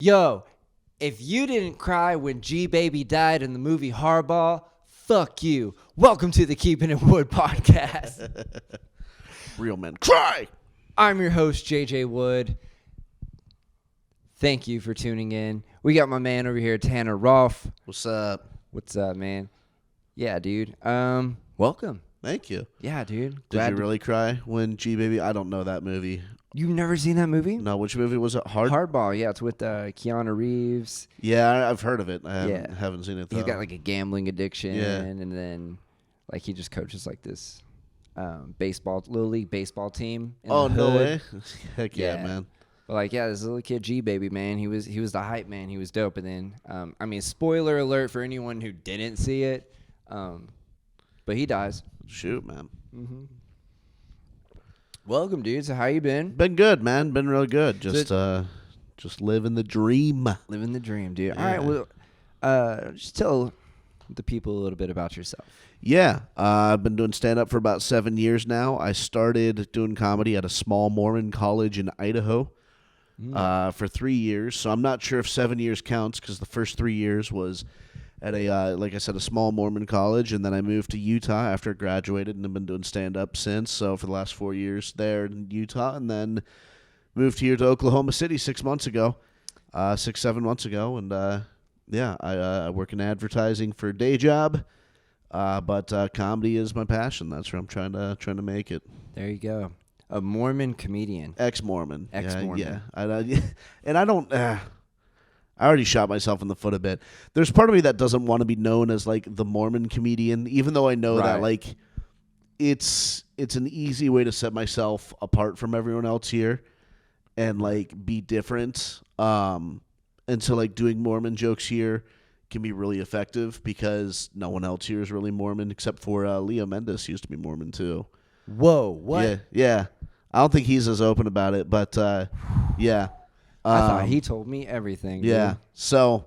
Yo, if you didn't cry when G Baby died in the movie Hardball, fuck you. Welcome to the Keeping It Wood podcast. Real men cry. I'm your host, JJ Wood. Thank you for tuning in. We got my man over here, Tanner Rahlf. What's up? What's up, man? Yeah, dude. Welcome. Thank you. Yeah, dude. Did you really cry when G Baby? I don't know that movie. You've never seen that movie? No, which movie was it? Hardball. Yeah, it's with Keanu Reeves. Yeah, I've heard of it. I haven't seen it though. He's got like a gambling addiction, Yeah. and then like he just coaches like this little league baseball team. In Oh the no hood. way! Heck yeah, Yeah. man. But like, yeah, this little kid G Baby, man, he was the hype man. He was dope. And then, I mean, spoiler alert for anyone who didn't see it, but he dies. Shoot, man. Mm-hmm. Welcome, dude. So how you been? Been good, man. Been real good. Just living the dream. Living the dream, dude. Yeah. All right, well, just tell the people a little bit about yourself. Yeah, I've been doing stand-up for about 7 years now. I started doing comedy at a small Mormon college in Idaho for 3 years. So I'm not sure if 7 years counts because the first 3 years was at like I said, a small Mormon college, and then I moved to Utah after I graduated, and I've been doing stand-up since. So for the last 4 years there in Utah, and then moved here to Oklahoma City 7 months ago, and I work in advertising for a day job. But comedy is my passion. That's where I'm trying to make it. There you go. A Mormon comedian. Ex-Mormon. Ex-Mormon. Yeah. And I don't. I already shot myself in the foot a bit. There's part of me that doesn't want to be known as like the Mormon comedian, even though I know that like it's an easy way to set myself apart from everyone else here and like be different. And so like doing Mormon jokes here can be really effective because no one else here is really Mormon except for Leo Mendes used to be Mormon too. Whoa, what? Yeah. I don't think he's as open about it, but yeah. I thought he told me everything. Yeah. Dude. So,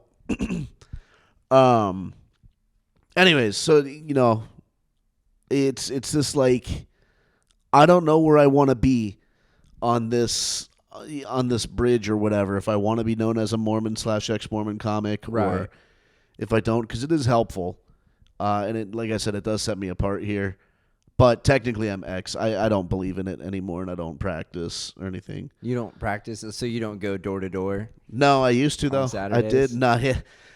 anyways, so it's this like I don't know where I want to be on this bridge or whatever. If I want to be known as a Mormon / ex-Mormon comic, right. Or if I don't, because it is helpful, and it, like I said, it does set me apart here. But technically, I'm ex. I don't believe in it anymore, and I don't practice or anything. You don't practice, so you don't go door to door? No, I used to though. Saturdays? I did. No,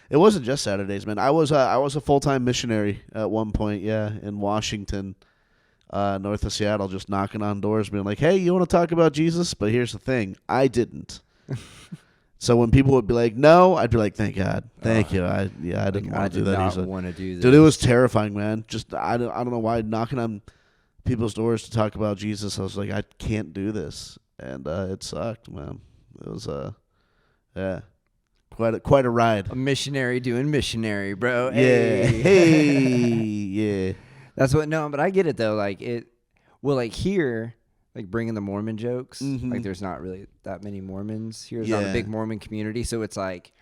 it wasn't just Saturdays, man. I was a full-time missionary at one point. Yeah, in Washington, north of Seattle, just knocking on doors, being like, "Hey, you want to talk about Jesus?" But here's the thing: I didn't. So when people would be like, "No," I'd be like, "Thank God, thank you." I didn't want to do that. I did not want to do this. Dude, it was terrifying, man. Just I don't know why knocking on people's doors to talk about Jesus. I was like, I can't do this, and it sucked, man. It was quite a ride. A missionary doing missionary, bro. Yeah, yeah. That's what. No, but I get it though. Like it. Well, like here. Like bringing the Mormon jokes, like there's not really that many Mormons here. There's not a big Mormon community, so it's like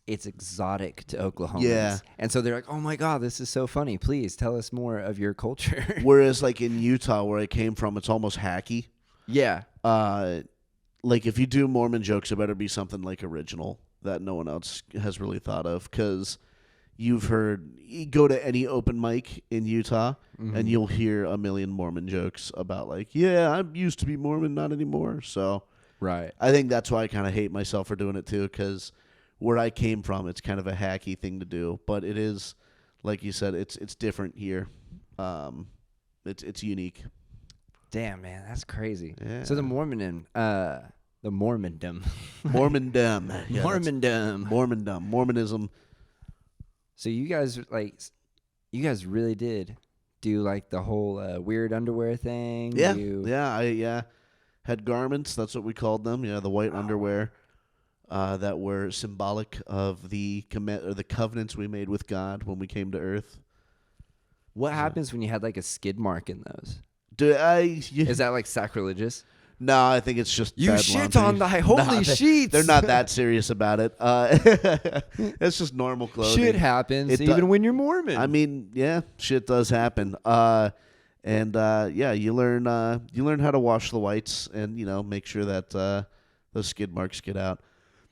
it's exotic to Oklahomans. Yeah, and so they're like, "Oh my God, this is so funny! Please tell us more of your culture." Whereas, like in Utah, where I came from, it's almost hacky. Yeah. Like if you do Mormon jokes, it better be something like original that no one else has really thought of, because you go to any open mic in Utah and you'll hear a million Mormon jokes about like, yeah, I used to be Mormon, not anymore. So right. I think that's why I kind of hate myself for doing it too, because where I came from, it's kind of a hacky thing to do, but it is, like you said, it's different here. It's unique. Damn, man, that's crazy. Yeah. So the Mormondom. Mormondom. Yeah, Mormondom. Mormonism. So you guys really did do like the whole weird underwear thing. Yeah. I had garments. That's what we called them. Yeah, the white underwear that were symbolic of the covenants we made with God when we came to Earth. What happens when you had like a skid mark in those? Is that like sacrilegious? No, I think it's just you bad shit laundry. on thy holy sheets. They're not that serious about it. It's just normal clothing. Shit happens even when you're Mormon. I mean, yeah, shit does happen. You learn how to wash the whites and make sure that those skid marks get out.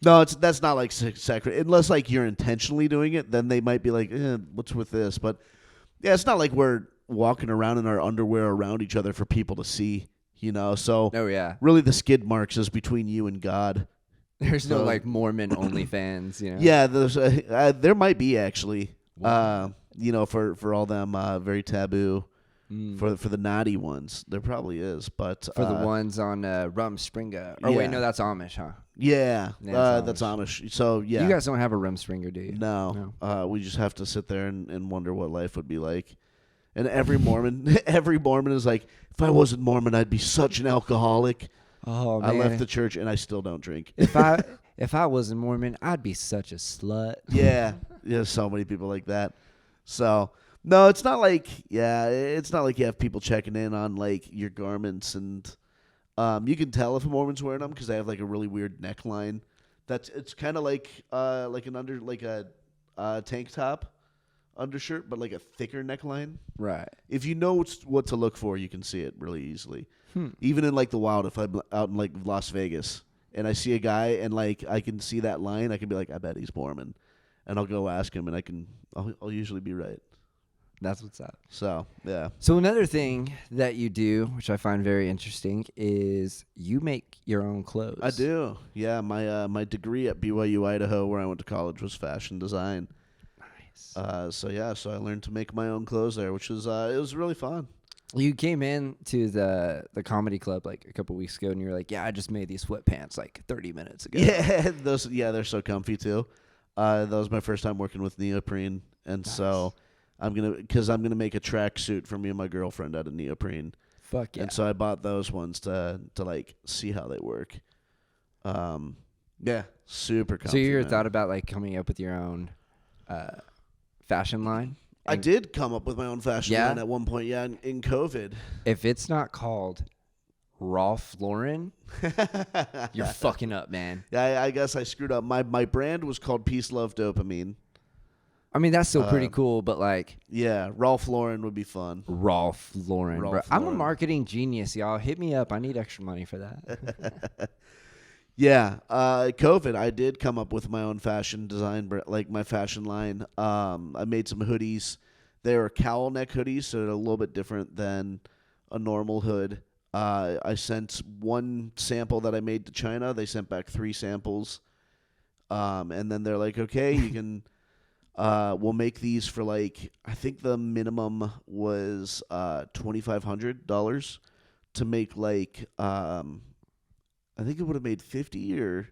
No, that's not like sacred. Unless like you're intentionally doing it, then they might be like, what's with this? But yeah, it's not like we're walking around in our underwear around each other for people to see, So Oh, yeah. really the skid marks is between you and God. There's no like Mormon OnlyFans, Yeah, there might be actually. For all them very taboo. For the naughty ones, there probably is, but for the ones on Rumspringa. Oh wait, no, that's Amish, huh? Yeah, Yeah, that's Amish. So yeah, you guys don't have a Rumspringa, do you? No. We just have to sit there and wonder what life would be like. And every Mormon, is like, if I wasn't Mormon, I'd be such an alcoholic. Oh man, I left the church and I still don't drink. If I wasn't Mormon, I'd be such a slut. Yeah, so many people like that. So. No, it's not like you have people checking in on like your garments, and you can tell if a Mormon's wearing them because they have like a really weird neckline. It's kind of like a tank top undershirt, but like a thicker neckline. Right. If you know what to look for, you can see it really easily. Even in like the wild, if I'm out in like Las Vegas and I see a guy and like I can see that line, I can be like, I bet he's Mormon, and I'll go ask him, and I'll usually be right. That's what's up. So, yeah. So another thing that you do, which I find very interesting, is you make your own clothes. I do. Yeah, my degree at BYU, Idaho, where I went to college, was fashion design. Nice. So I learned to make my own clothes there, which was it was really fun. You came in to the comedy club like a couple weeks ago, and you were like, "Yeah, I just made these sweatpants like 30 minutes ago." Yeah, they're so comfy too. That was my first time working with neoprene, and so I'm gonna make a tracksuit for me and my girlfriend out of neoprene. Fuck yeah! And so I bought those ones to like see how they work. Yeah, super comfy. So you ever thought about like coming up with your own fashion line? I did come up with my own fashion line at one point. Yeah, in COVID. If it's not called Rahlf Lauren, you're fucking up, man. Yeah, I guess I screwed up. My brand was called Peace, Love, Dopamine. I mean, that's still pretty cool, but like... Yeah, Rahlf Lauren would be fun. Rahlf Lauren, bro. I'm a marketing genius, y'all. Hit me up. I need extra money for that. Yeah, COVID, I did come up with my own fashion design, like my fashion line. I made some hoodies. They were cowl neck hoodies, so they're a little bit different than a normal hood. I sent one sample that I made to China. They sent back 3 samples. And then they're like, okay, you can... we'll make these for like, I think the minimum was $2,500 to make like, I think it would have made 50 or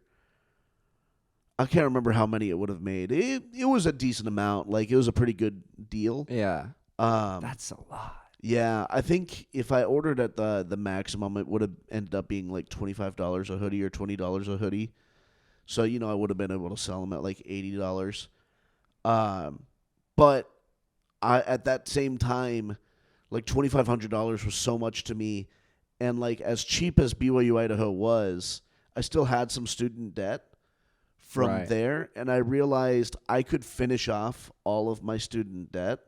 I can't remember how many it would have made. It was a decent amount. Like it was a pretty good deal. Yeah. That's a lot. Yeah, I think if I ordered at the maximum, it would have ended up being like $25 a hoodie or $20 a hoodie. So I would have been able to sell them at like $80. But at that same time, like $2,500 was so much to me, and like as cheap as BYU Idaho was, I still had some student debt from there, and I realized I could finish off all of my student debt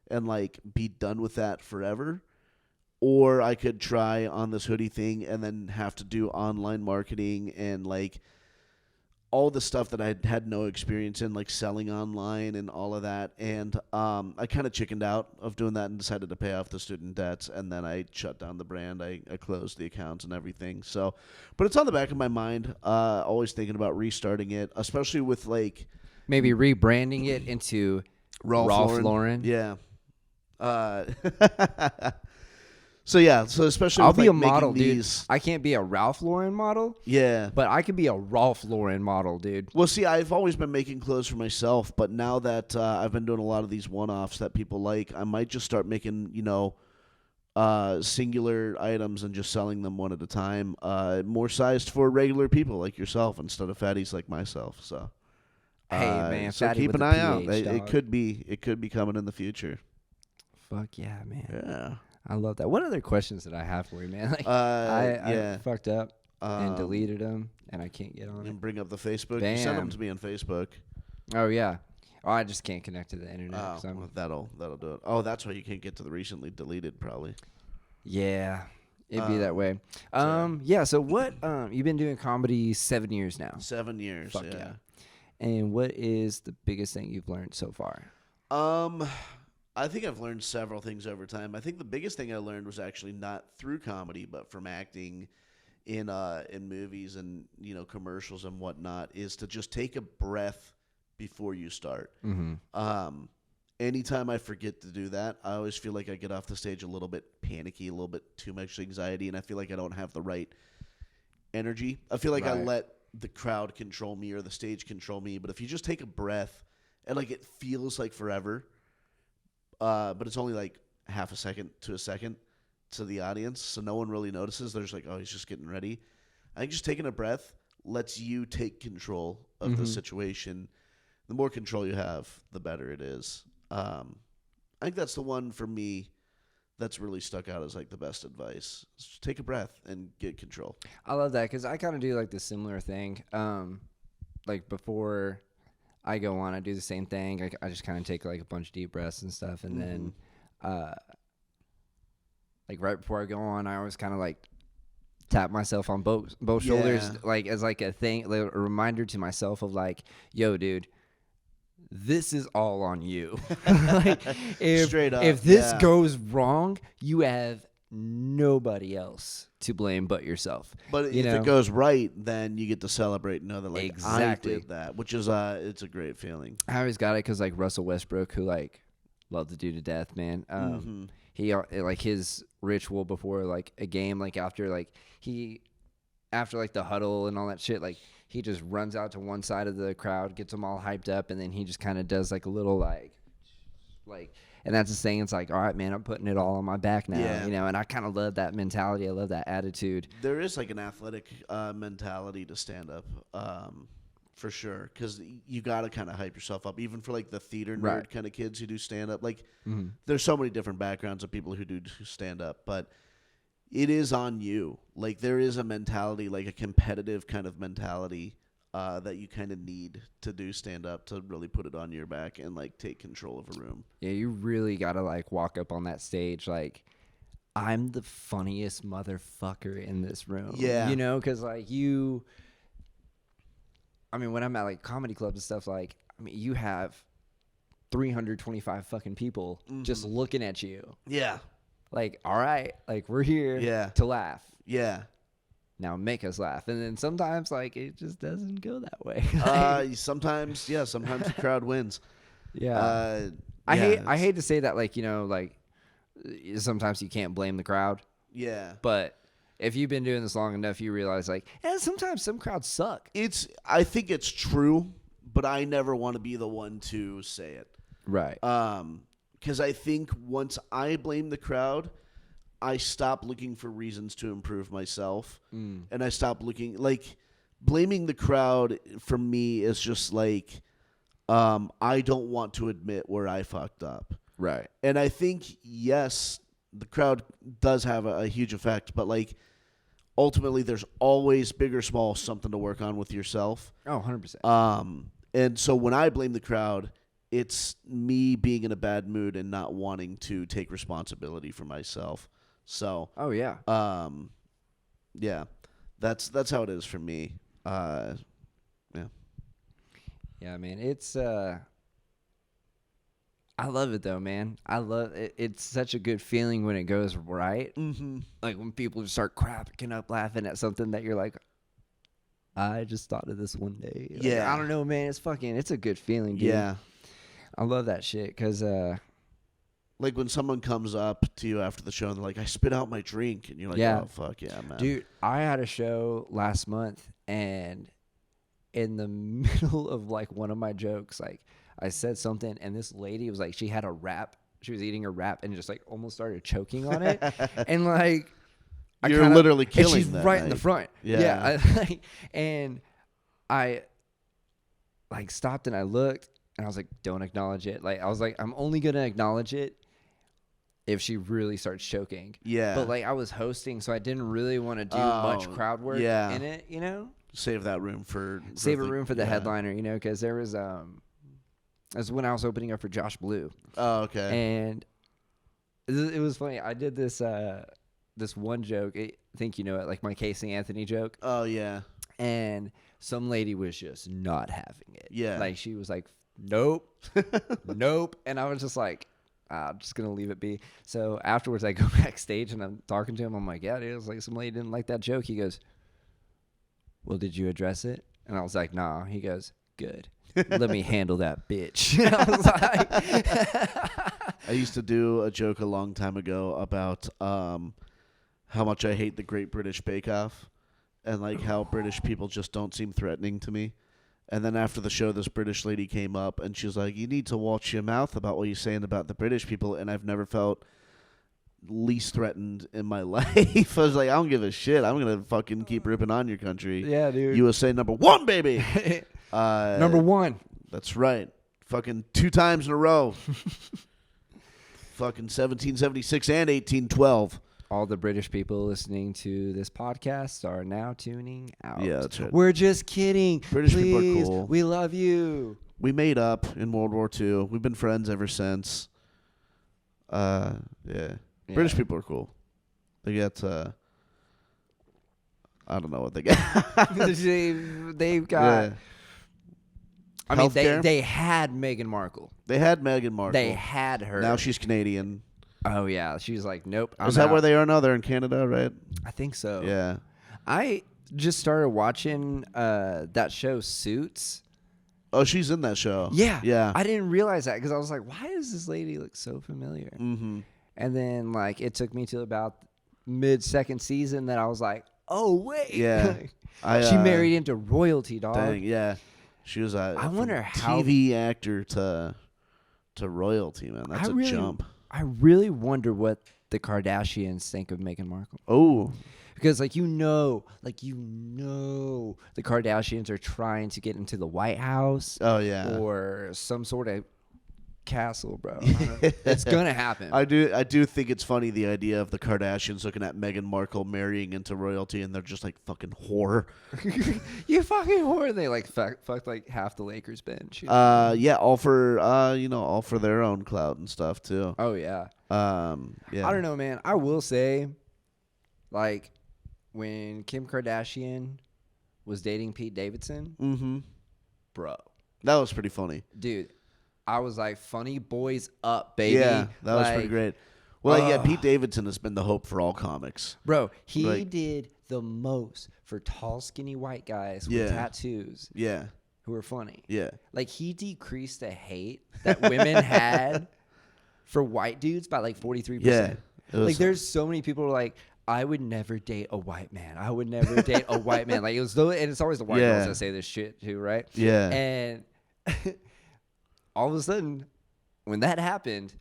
and like be done with that forever, or I could try on this hoodie thing and then have to do online marketing and like all the stuff that I had no experience in, like selling online and all of that. And I kind of chickened out of doing that and decided to pay off the student debts. And then I shut down the brand. I closed the accounts and everything. So, but it's on the back of my mind, always thinking about restarting it, especially with like... Maybe rebranding it into Rahlf Lauren. Yeah. So especially I'll with, be like, a model, dude. these... I can't be a Rahlf Lauren model. Yeah. But I could be a Rahlf Lauren model, dude. Well, see, I've always been making clothes for myself, but now that I've been doing a lot of these one-offs that people like, I might just start making, singular items and just selling them one at a time, more sized for regular people like yourself instead of fatties like myself. So, hey man, so fatty keep with an a eye out. PH, It could be coming in the future. Fuck yeah, man. Yeah. I love that. What other questions did I have for you, man? Like, I fucked up and deleted them, and I can't get on it. And bring up the Facebook. Bam. You send them to me on Facebook. Oh yeah. Oh, I just can't connect to the internet. Well, that'll do it. Oh, that's why you can't get to the recently deleted, probably. Yeah. It'd be that way. Yeah. So what? You've been doing comedy 7 years now. 7 years. Fuck yeah. And what is the biggest thing you've learned so far? I think I've learned several things over time. I think the biggest thing I learned was actually not through comedy, but from acting in movies and commercials and whatnot, is to just take a breath before you start. Mm-hmm. Anytime I forget to do that, I always feel like I get off the stage a little bit panicky, a little bit too much anxiety, and I feel like I don't have the right energy. I feel like I let the crowd control me or the stage control me. But if you just take a breath, and it feels like forever, but it's only like half a second to a second to the audience, so no one really notices. They're just like, oh, he's just getting ready. I think just taking a breath lets you take control of the situation. The more control you have, the better it is. I think that's the one for me that's really stuck out as the best advice. Just take a breath and get control. I love that because I kind of do the similar thing. Before I go on, I do the same thing. I just kind of take a bunch of deep breaths and stuff, and then right before I go on, I always kind of tap myself on both shoulders, as a thing, a reminder to myself of yo, dude, this is all on you. Straight up, if this goes wrong, you have nobody else to blame but yourself. But if it goes right, then you get to celebrate and know that exactly. I did that, which is it's a great feeling. I always got it because Russell Westbrook, who loved the dude to death, man. He his ritual before a game, after the huddle and all that shit, he just runs out to one side of the crowd, gets them all hyped up, and then he just kind of does a little and that's the saying. It's all right, man, I'm putting it all on my back now, and I kind of love that mentality. I love that attitude. There is an athletic mentality to stand up, for sure, because you got to kind of hype yourself up, even for the theater nerd kind of kids who do stand up. There's so many different backgrounds of people who do stand up, but it is on you. There is a mentality, a competitive kind of mentality that you kind of need to do stand up to really put it on your back and take control of a room. Yeah, you really got to walk up on that stage I'm the funniest motherfucker in this room. Yeah. Because when I'm at comedy clubs and stuff, you have 325 fucking people just looking at you. Yeah. All right, we're here to laugh. Yeah. Now make us laugh. And then sometimes it just doesn't go that way. Sometimes the crowd wins. Yeah. I hate to say that sometimes you can't blame the crowd. Yeah. But if you've been doing this long enough, you realize sometimes some crowds suck. I think it's true, but I never want to be the one to say it. Right. Because I think once I blame the crowd, I stop looking for reasons to improve myself, and I stop looking blaming the crowd for me is just I don't want to admit where I fucked up. Right. And I think yes, the crowd does have a huge effect, but ultimately there's always big or small something to work on with yourself. Oh, 100%. And so when I blame the crowd, it's me being in a bad mood and not wanting to take responsibility for myself. So, oh yeah. Yeah. That's how it is for me. Yeah. Yeah, man. It's I love it though, man. I love it. It's such a good feeling when it goes right. Mm-hmm. When people just start cracking up laughing at something that you're I just thought of this one day. Yeah. I don't know, man. It's a good feeling, dude. Yeah. I love that shit because when someone comes up to you after the show and they're I spit out my drink, and you're yeah. Oh fuck yeah, man. Dude, I had a show last month, and in the middle of one of my jokes, I said something, and this lady was she had a wrap. She was eating a wrap and just almost started choking on it, and you're literally killing. And she's that right night. in the front. Yeah. And I stopped and I looked, and I was don't acknowledge it. I was I'm only gonna acknowledge it if she really starts choking. Yeah. But I was hosting, so I didn't really want to do much crowd work in it, Save that room for room for the headliner, because there was that's when I was opening up for Josh Blue. Oh, okay. And it was funny. I did this this one joke. I think you know it, like my Casey Anthony joke. Oh yeah. And some lady was just not having it. Yeah. Like she was like, nope, nope. And I was just like, I'm just gonna leave it be. So afterwards, I go backstage and I'm talking to him. I'm like, yeah, dude, it was like some lady didn't like that joke. He goes, well, did you address it? And I was like, nah. He goes, good. Let me handle that bitch. I was like, I used to do a joke a long time ago about how much I hate the Great British Bake Off and like how British people just don't seem threatening to me. And then after the show, this British lady came up and she was like, you need to watch your mouth about what you're saying about the British people. And I've never felt least threatened in my life. I was like, I don't give a shit. I'm going to fucking keep ripping on your country. yeah, dude. USA #1, baby. Number one. That's right. Fucking 2 times in a row. Fucking 1776 and 1812. All the British people listening to this podcast are now tuning out. Yeah, that's right. We're just kidding. British Please, people are cool. We love you. We made up in World War II. We've been friends ever since. Yeah. British people are cool. They get, I don't know what they get. They've got... Yeah. I mean, they had Meghan Markle. They had Meghan Markle. They had her. Now she's Canadian. Oh, yeah. She's like, nope. Is that where they are now? They're in Canada, right? I think so. Yeah. I just started watching that show, Suits. Oh, she's in that show. Yeah. Yeah. I didn't realize that because I was like, why does this lady look so familiar? Mm-hmm. And then, like, it took me to about mid-second season that I was like, oh, wait. Yeah. She married into royalty, dog. Dang, yeah. She was I wonder how TV actor to royalty, man. That's a jump. I really wonder what the Kardashians think of Meghan Markle. Oh. Because, the Kardashians are trying to get into the White House. Oh, yeah. Or some sort of castle, bro. It's going to happen. I do think it's funny, the idea of the Kardashians looking at Meghan Markle marrying into royalty, and they're just like, fucking whore. You fucking whore. They, fucked, half the Lakers bench. Yeah, all for their own clout and stuff, too. Oh, yeah. Yeah. I don't know, man. I will say, when Kim Kardashian was dating Pete Davidson, mm-hmm. bro. That was pretty funny. Dude, I was like, funny boys up, baby. Yeah, that was pretty great. Well, yeah, Pete Davidson has been the hope for all comics. Bro, he did the most for tall, skinny white guys with tattoos. Yeah. Who are funny. Yeah. He decreased the hate that women had for white dudes by 43%. Yeah. There's so many people who are like, I would never date a white man. I would never date a white man. And it's always the white girls that say this shit too, right? Yeah. And all of a sudden, when that happened,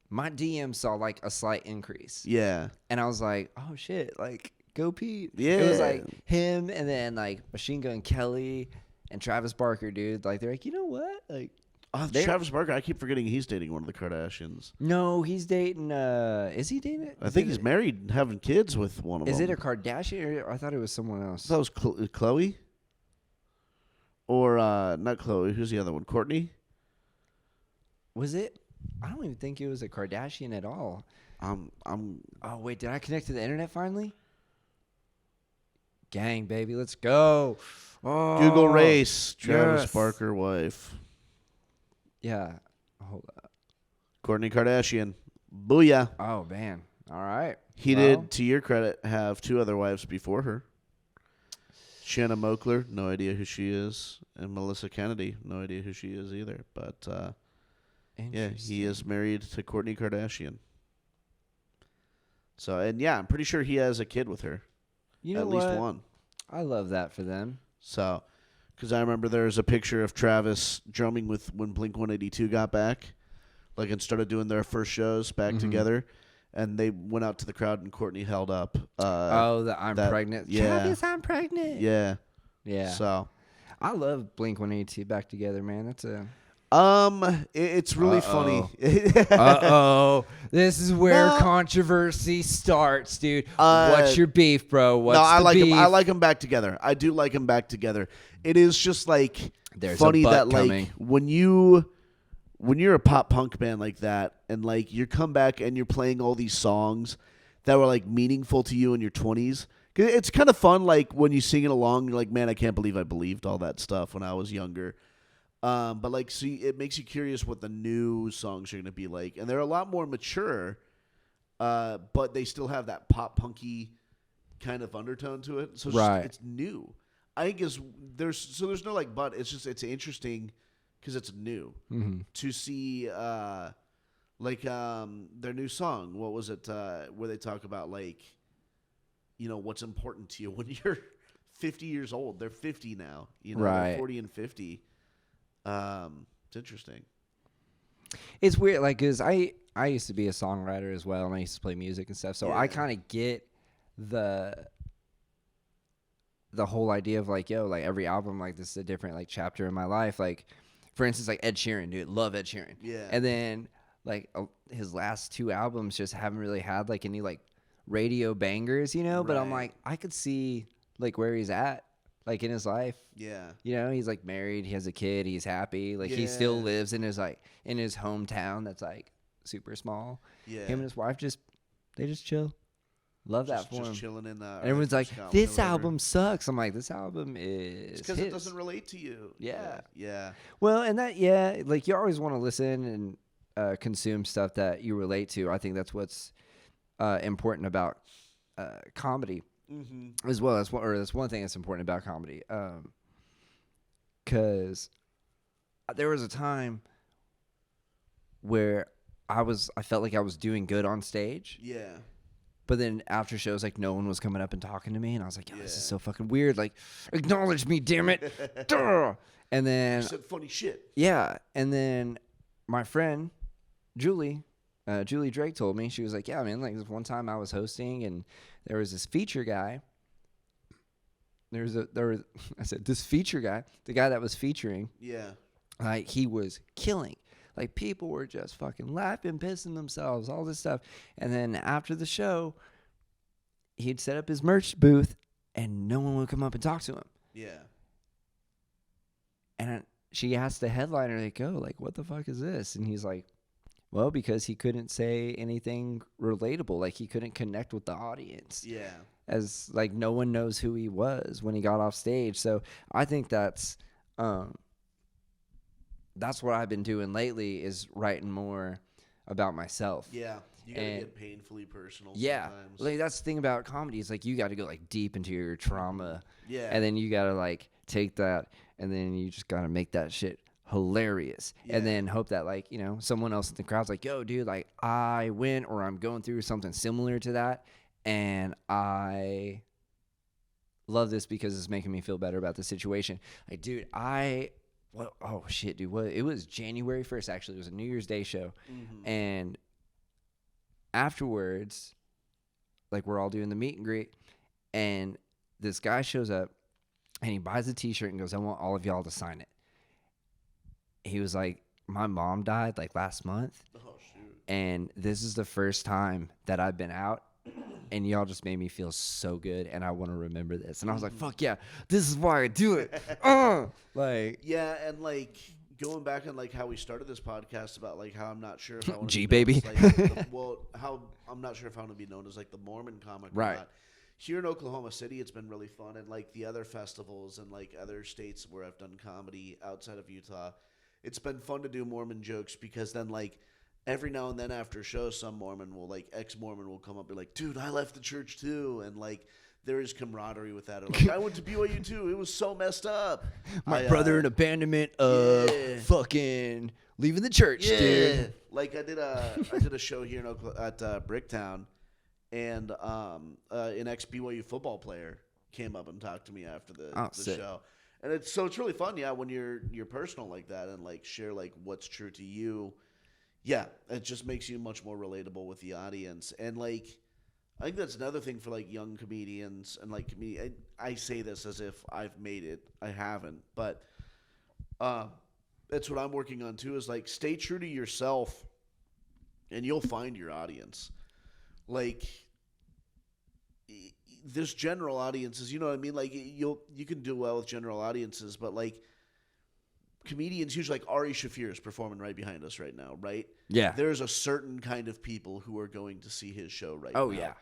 my DM saw a slight increase. Yeah. And I was like, oh shit, go Pete. Yeah. It was him and then Machine Gun Kelly and Travis Barker, dude. They're like, you know what? Travis Barker, I keep forgetting he's dating one of the Kardashians. No, he's dating. Is he dating? I think he's married and having kids with one of them. Is it a Kardashian? Or I thought it was someone else. That was Khloe. Or not Khloe. Who's the other one? Kourtney. Was it? I don't even think it was a Kardashian at all. Oh wait, did I connect to the internet finally? Gang, baby, let's go. Oh, Google race. Travis Barker wife. Yeah. Hold up. Kourtney Kardashian. Booyah. Oh, man. All right. He did, to your credit, have 2 other wives before her. Shanna Moakler, no idea who she is. And Melissa Kennedy, no idea who she is either. But, yeah, he is married to Kourtney Kardashian. So, and yeah, I'm pretty sure he has a kid with her. You know at least one. I love that for them. So, because I remember there's a picture of Travis drumming with when Blink-182 got back, and started doing their first shows back together, and they went out to the crowd and Kourtney held up. I'm pregnant. Yeah. Travis, I'm pregnant. Yeah. Yeah. So, I love Blink-182 back together, man. That's a... it's really funny. This is where controversy starts, dude. What's your beef, bro? What's the beef? I like them back together. I do like them back together. It is just there's funny that coming. when you're a pop punk band like that and you come back and you're playing all these songs that were like meaningful to you in your 20s? 'Cause it's kind of fun, like when you sing it along, you're like, man, I can't believe I believed all that stuff when I was younger. But like, see, it makes you curious what the new songs are going to be like, and they're a lot more mature, but they still have that pop punky kind of undertone to it. So it's new. I think there's no like, but it's interesting because it's new to see like their new song. What was it? Where they talk about like, what's important to you when you're 50 years old. They're 50 now. They're 40 and 50. It's interesting. It's weird, like, because I used to be a songwriter as well, and I used to play music and stuff, so I kind of get the whole idea of, like, yo, like, every album, like, this is a different, like, chapter in my life. Like, for instance, like, Ed Sheeran, dude, love Ed Sheeran. Yeah. And then, like, his last 2 albums just haven't really had, like, any, like, radio bangers, but I'm like, I could see, like, where he's at, like, in his life. Yeah. He's, like, married, he has a kid, he's happy. Like, he still lives in his hometown that's, like, super small. Yeah. Him and his wife they just chill. Love that for him. Just chilling in and everyone's like, this album sucks. I'm like, this album is because it doesn't relate to you. Yeah. Yeah. Well, and that, like, you always want to listen and consume stuff that you relate to. I think that's what's important about comedy. As well. That's one thing that's important about comedy. Because there was a time where I felt like I was doing good on stage. Yeah. But then after shows, like, no one was coming up and talking to me, and I was like, this is so fucking weird. Like, acknowledge me, damn it. And then you said funny shit. Yeah. And then my friend Julie Drake told me, she was like, yeah, man, like, this one time I was hosting, and there was this feature guy. I said, this feature guy, the guy that was featuring. Yeah. Like, he was killing. Like, people were just fucking laughing, pissing themselves, all this stuff. And then after the show, he'd set up his merch booth, and no one would come up and talk to him. Yeah. And she asked the headliner, like, oh, like, what the fuck is this? And he's like, well, because he couldn't say anything relatable. Like, he couldn't connect with the audience. Yeah. As, like, no one knows who he was when he got off stage. So I think that's what I've been doing lately, is writing more about myself. Yeah. You got to get painfully personal sometimes. Like, that's the thing about comedy. Is, like, you got to go, like, deep into your trauma. Yeah. And then you got to, like, take that, and then you just got to make that shit hilarious. Yeah. And then hope that, like, someone else in the crowd's like, yo, dude, like, I went, or I'm going through something similar to that, and I love this because it's making me feel better about the situation. Like, dude, oh shit, dude, it was January 1st, actually. It was a New Year's Day show. And afterwards, like, we're all doing the meet and greet, and this guy shows up, and he buys a t-shirt and goes, I want all of y'all to sign it. He was like, my mom died, like, last month. Oh, shoot. And this is the first time that I've been out, and y'all just made me feel so good, and I want to remember this. And I was like, fuck yeah, this is why I do it. Like, yeah, and, like, going back on, like, how we started this podcast about, like, how I'm not sure if I want to be baby. how I'm not sure if I want to be known as, like, the Mormon comic or right. not. Here in Oklahoma City, it's been really fun, and, like, the other festivals and, like, other states where I've done comedy outside of Utah, it's been fun to do Mormon jokes, because then, like, every now and then after a show, some Mormon will, like, ex-Mormon will come up and be like, dude, I left the church too. And, like, there is camaraderie with that. Or, like, I went to BYU too. It was so messed up. My brother in abandonment of fucking leaving the church, dude. Like, I did a show here at Bricktown, and an ex-BYU football player came up and talked to me after the show. And it's really fun, when you're personal like that, and, like, share, like, what's true to you. Yeah, it just makes you much more relatable with the audience. And, like, I think that's another thing for, like, young comedians and, like, I say this as if I've made it. I haven't. But that's what I'm working on, too, is, like, stay true to yourself, and you'll find your audience. Like, there's general audiences, you know what I mean? Like, you can do well with general audiences, but, like, comedians, usually, like, Ari Shaffir is performing right behind us right now, right? Yeah. There's a certain kind of people who are going to see his show right now. Oh, yeah.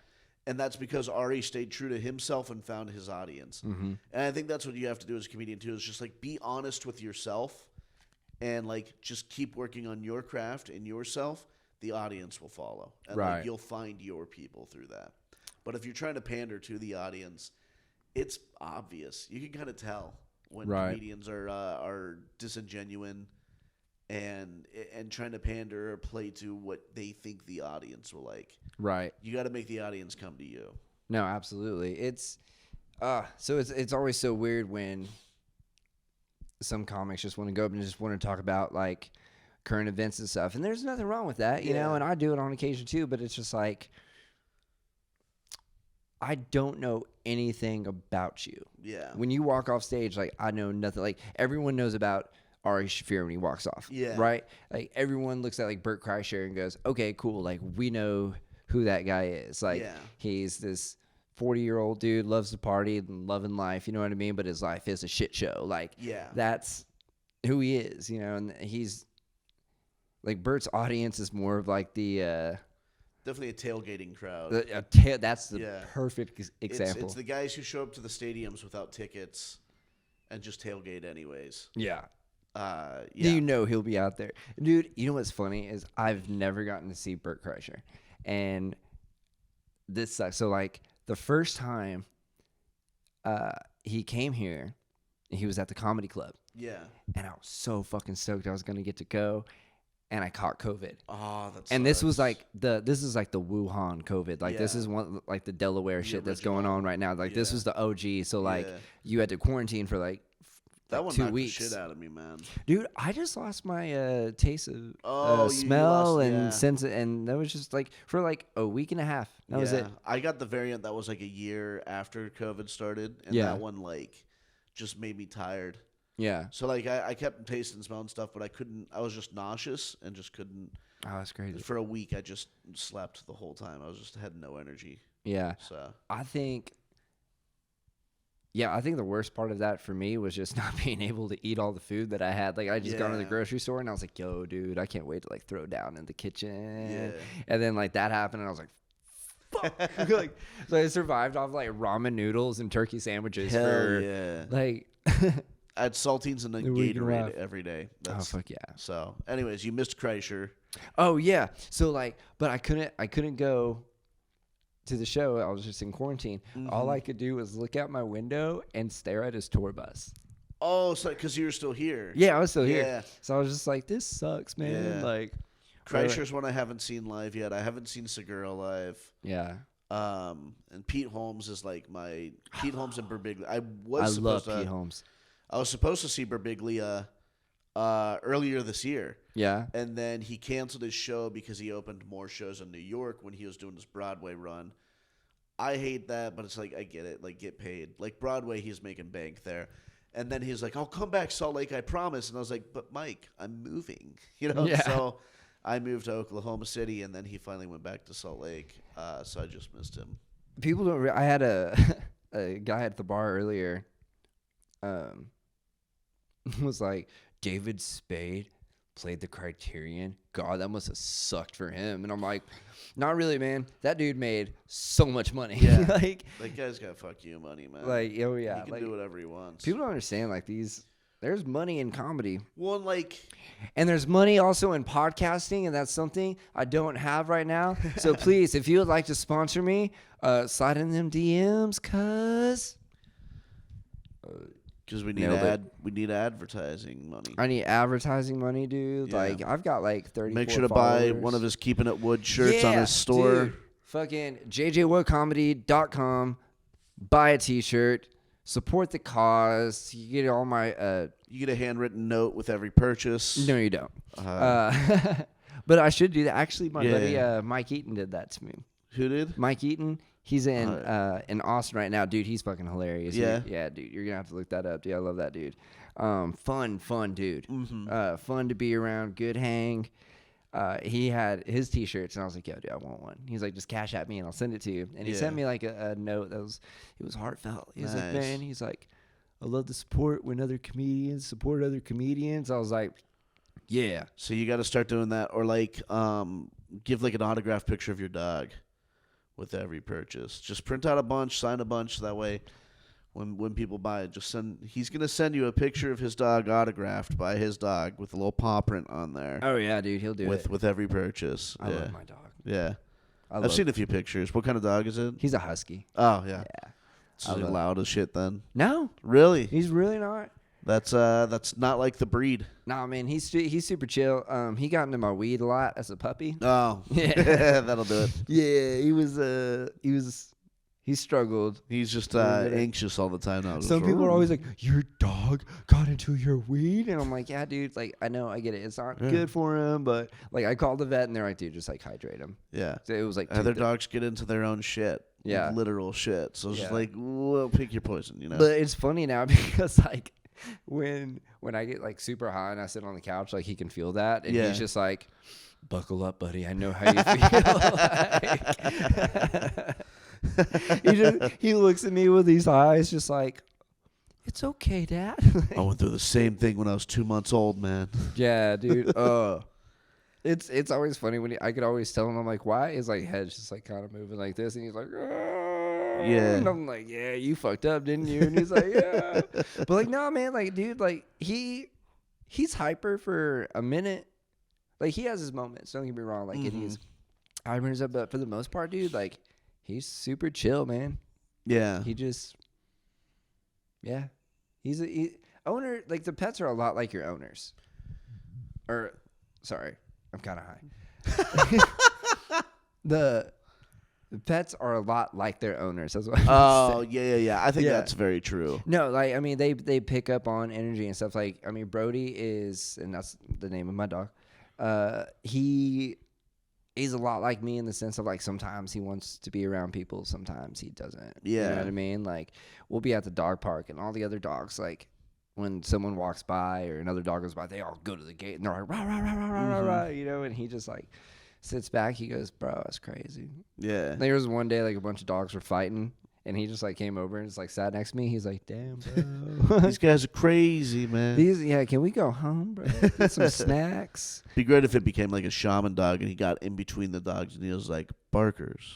And that's because Ari stayed true to himself and found his audience. And I think that's what you have to do as a comedian too, is just like be honest with yourself and like just keep working on your craft and yourself. The audience will follow. And like, you'll find your people through that. But if you're trying to pander to the audience, it's obvious. You can kind of tell when comedians are disingenuous and trying to pander or play to what they think the audience will like. Right. You got to make the audience come to you. No, absolutely. It's always so weird when some comics just want to go up and just want to talk about like current events and stuff. And there's nothing wrong with that, you know, and I do it on occasion too, but it's just like, I don't know anything about you. Yeah. When you walk off stage, like, I know nothing. Like, everyone knows about Ari Shaffir when he walks off. Yeah. Right? Like, everyone looks at, like, Bert Kreischer and goes, okay, cool. Like, we know who that guy is. Like, he's this 40-year-old dude, loves to party and loving life, you know what I mean? But his life is a shit show. Like, that's who he is, you know? And he's, like, Bert's audience is more of, like, the... Definitely a tailgating crowd. That's the perfect example. It's the guys who show up to the stadiums without tickets and just tailgate anyways. Yeah. You know he'll be out there. Dude, you know what's funny is I've never gotten to see Bert Kreischer. And this sucks. So, like, the first time he came here, he was at the comedy club. Yeah. And I was so fucking stoked I was going to get to go. And I caught COVID. Oh, that's. And this was like the Wuhan COVID. Like this is one like the Delaware shit that's going on right now. Like this was the OG. So like you had to quarantine for like that one 2 weeks. The shit out of me, man. Dude, I just lost my taste of smell and sense, and that was just like for like a week and a half. That was it. I got the variant that was like a year after COVID started, and that one like just made me tired. Yeah. So, like, I kept tasting and smelling stuff, but I was just nauseous and just couldn't. Oh, that's crazy. For a week, I just slept the whole time. Had no energy. Yeah. So I think the worst part of that for me was just not being able to eat all the food that I had. Like, I just got to the grocery store, and I was like, yo, dude, I can't wait to, like, throw down in the kitchen. Yeah. And then, like, that happened, and I was like, fuck. Like, so I survived off, like, ramen noodles and turkey sandwiches like... I had saltines and a Gatorade every day. Oh fuck yeah! So, anyways, you missed Kreischer. Oh yeah. So like, but I couldn't go to the show. I was just in quarantine. All I could do was look out my window and stare at his tour bus. Oh, so because you were still here? Yeah, I was still here. So I was just like, this sucks, man. Yeah. Like, Kreischer's one I haven't seen live yet. I haven't seen Segura live. Yeah. And Pete Holmes is like Pete Holmes and Birbiglia. I love Pete Holmes. I was supposed to see Birbiglia earlier this year. Yeah. And then he canceled his show because he opened more shows in New York when he was doing his Broadway run. I hate that, but it's like, I get it. Like, get paid. Like, Broadway, he's making bank there. And then he's like, I'll come back, Salt Lake, I promise. And I was like, but Mike, I'm moving. You know? Yeah. So I moved to Oklahoma City, and then he finally went back to Salt Lake. So I just missed him. People don't I had a guy at the bar earlier was like, David Spade played the Criterion. God, that must have sucked for him. And I'm like, not really, man. That dude made so much money. Yeah. Like, that guy's got fuck you money, man. Like, oh yeah. He can do whatever he wants. People don't understand, like, there's money in comedy. Well, and there's money also in podcasting, and that's something I don't have right now. So please, if you would like to sponsor me, slide in them DMs, cuz. Because we need advertising money. I need advertising money, dude. Yeah. Like, I've got like 34 Make sure to followers. buy one of his Keeping It Wood shirts on his store. Dude, fucking jjwoodcomedy.com. Buy a t-shirt. Support the cause. You get all my... you get a handwritten note with every purchase. No, you don't. But I should do that. Actually, my buddy Mike Eaton did that to me. Who did? Mike Eaton. He's in Austin right now. Dude, he's fucking hilarious. Yeah? Yeah, dude. You're going to have to look that up, dude. I love that dude. Fun dude. Mm-hmm. Fun to be around. Good hang. He had his t-shirts, and I was like, yo, dude, I want one. He's like, just cash at me, and I'll send it to you. And he sent me, like, a note that was heartfelt. He was like, man, he's like, I love the support when other comedians support other comedians. I was like, yeah. So you got to start doing that. Or, like, give, like, an autographed picture of your dog. with every purchase. Just print out a bunch, sign a bunch. That way, when people buy it, he's going to send you a picture of his dog autographed by his dog with a little paw print on there. Oh, yeah, dude. He'll do it. With every purchase. I love my dog. Yeah. I've seen a few pictures. What kind of dog is it? He's a husky. Oh, yeah. Yeah. Is he loud as shit then? No. Really? He's really not. That's not like the breed. Nah, man, he's super chill. He got into my weed a lot as a puppy. Oh. Yeah. That'll do it. Yeah, he struggled. He's just anxious all the time now. Some people are always like, your dog got into your weed? And I'm like, yeah, dude, like, I know, I get it. It's not good for him, but, like, I called the vet, and they're like, dude, just, like, hydrate him. Yeah. So it was like... Other dogs get into their own shit. Yeah. Like literal shit. So it's just like, well, pick your poison, you know? But it's funny now because, like, when I get, like, super high and I sit on the couch, like, he can feel that. And he's just like, buckle up, buddy. I know how you feel. He looks at me with these eyes just like, it's okay, Dad. I went through the same thing when I was 2 months old, man. Yeah, dude. It's always funny when I could always tell him, I'm like, why is like head's just like kind of moving like this, and he's like, yeah, and I'm like, yeah, you fucked up, didn't you? And he's like, yeah, but like, no, man, like, dude, like he's hyper for a minute, like he has his moments. Don't get me wrong, like, and he's hyper and stuff, but for the most part, dude, like he's super chill, man. Yeah, he just, yeah, he's owner. Like the pets are a lot like your owners, or sorry. I'm kind of high. The pets are a lot like their owners. That's what I'm saying. Yeah. I think that's very true. No, like, I mean, they pick up on energy and stuff. Like, I mean, Brody is, and that's the name of my dog. He's a lot like me in the sense of, like, sometimes he wants to be around people. Sometimes he doesn't. Yeah. You know what I mean? Like, we'll be at the dog park and all the other dogs, like, when someone walks by or another dog goes by, they all go to the gate and they're like, rah, rah, rah, rah, rah, rah, rah, you know, and he just like sits back. He goes, bro, that's crazy. Yeah. There was one day, like, a bunch of dogs were fighting and he just like came over and just like sat next to me. He's like, damn, bro. These guys are crazy, man. Can we go home, bro? Get some snacks. Be great if it became like a shaman dog and he got in between the dogs and he was like, barkers.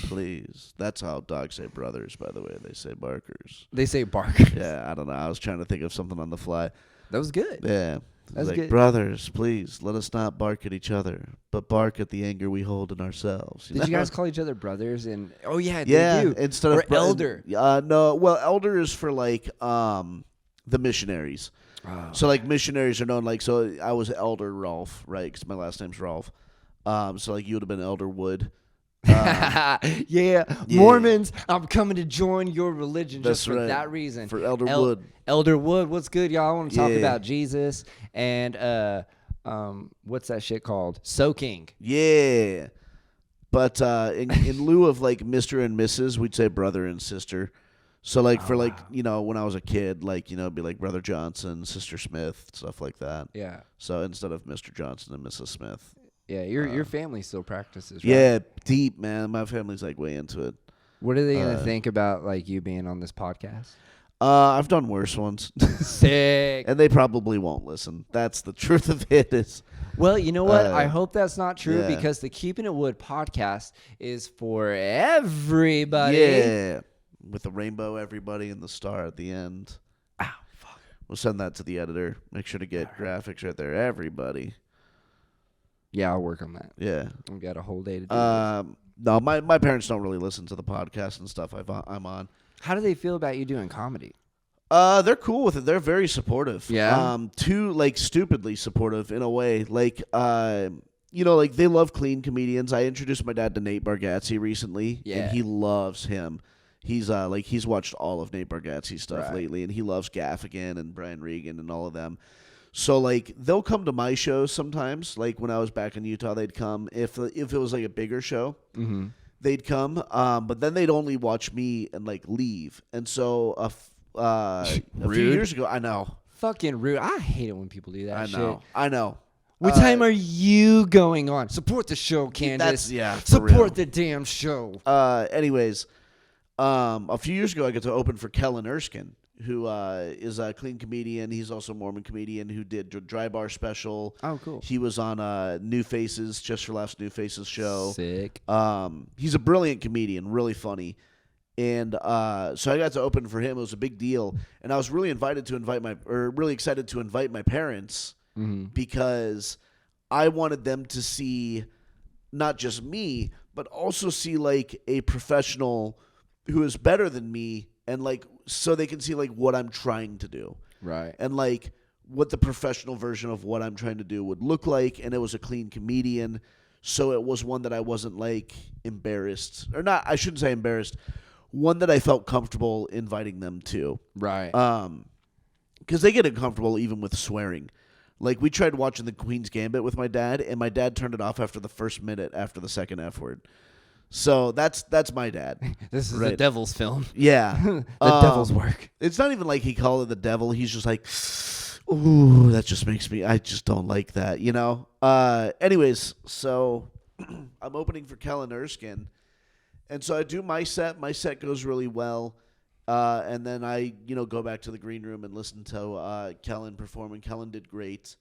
Please. That's how dogs say brothers, by the way. They say barkers. They say barkers. Yeah, I don't know. I was trying to think of something on the fly. That was good. Yeah. That's like, good. Brothers, please, let us not bark at each other, but bark at the anger we hold in ourselves. Did you guys call each other brothers? And they do. Instead or of elder. No, well, elder is for like the missionaries. Oh. So like missionaries are known like, so I was Elder Rahlf, right? Because my last name's Rahlf. So like you would have been Elder Wood. Yeah, Mormons, I'm coming to join your religion just for that reason. For Elder Wood. Elder Wood, what's good, y'all? I want to talk about Jesus and what's that shit called? Soaking. Yeah. But in lieu of like Mr. and Mrs., we'd say brother and sister. So like like, you know, when I was a kid, like, you know, it'd be like Brother Johnson, Sister Smith, stuff like that. Yeah. So instead of Mr. Johnson and Mrs. Smith. Yeah, your family still practices, right? Yeah, deep, man. My family's like way into it. What are they gonna think about like you being on this podcast? I've done worse ones. Sick. And they probably won't listen. That's the truth of it. Well, you know what? I hope that's not true because the Keeping It Wood podcast is for everybody. Yeah, with the rainbow, everybody, and the star at the end. Ow, fuck. We'll send that to the editor. Make sure to get graphics right there. Everybody. Yeah, I'll work on that. Yeah. I've got a whole day to do this. No, my parents don't really listen to the podcast and stuff I'm on. How do they feel about you doing comedy? They're cool with it. They're very supportive. Yeah. Too, like, stupidly supportive in a way. Like, you know, like, they love clean comedians. I introduced my dad to Nate Bargatze recently. Yeah. And he loves him. He's, like, he's watched all of Nate Bargatze's stuff lately. And he loves Gaffigan and Brian Regan and all of them. So, like, they'll come to my shows sometimes. Like, when I was back in Utah, they'd come. If it was, like, a bigger show, they'd come. But then they'd only watch me and, like, leave. And so a few years ago, I know. Fucking rude. I hate it when people do that shit. I know. What time are you going on? Support the show, Candace. Support the damn show. Anyways, a few years ago, I got to open for Kellen Erskine, who is a clean comedian. He's also a Mormon comedian who did Dry Bar Special. Oh, cool. He was on New Faces, Just for Laughs New Faces show. Sick. He's a brilliant comedian, really funny. And so I got to open for him. It was a big deal. And I was really excited to invite my parents because I wanted them to see not just me, but also see like a professional who is better than me, and like so they can see like what I'm trying to do. Right. And like what the professional version of what I'm trying to do would look like. And it was a clean comedian. So it was one that I wasn't like embarrassed, or not, I shouldn't say embarrassed, one that I felt comfortable inviting them to. Right. Because they get uncomfortable even with swearing. Like, we tried watching The Queen's Gambit with my dad, and my dad turned it off after the first minute after the second F word. So that's my dad. This is the devil's film. Yeah. The devil's work. It's not even like he called it the devil. He's just like, ooh, that just makes me, I just don't like that, you know? Anyways, so I'm opening for Kellen Erskine. And so I do my set. My set goes really well. And then I, go back to the green room and listen to Kellen perform, and Kellen did great.